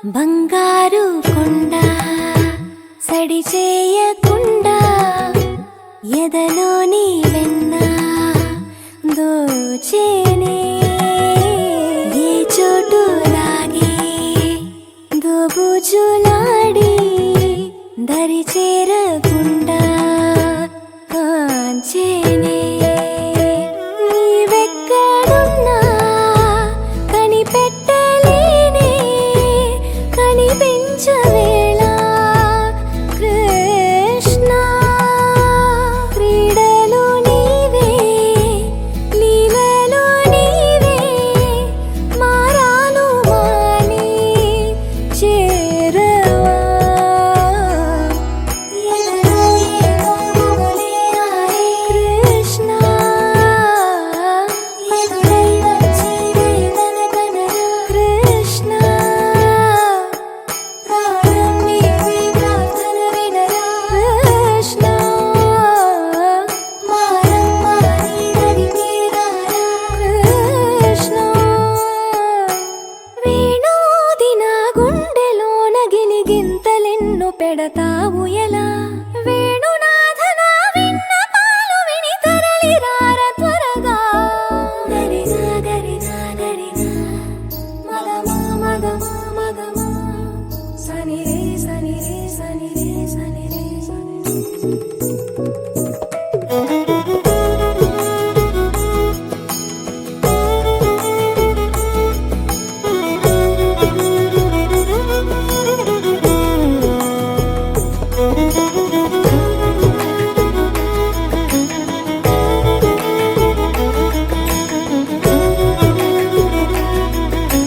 బంగారు కొండ సడి చేయకుండా ఎదలోని వెన్న దోచేనే ఏ చోటు లాగే దోబుజులాడి దరి చేరకుండా కాంచేనే నీవెక్కడున్నా కనిపెట్టలేనే కనిపించవేళ కృష్ణ క్రీడలు నీవే లీలలు నీవే మారాను మాని చేరవా ఎదలో ఏదో మొదలే ఆరే కృష్ణ ఎదురై వచ్చి వేదన కనరా కృష్ణ ప్రాణం నీవే ప్రార్థన వినరా కృష్ణ మారం మాని దరికి రారా కృష్ణ వేణోది నా గుండెలోన గిలిగింతలెన్ను పెడతావు ఎలా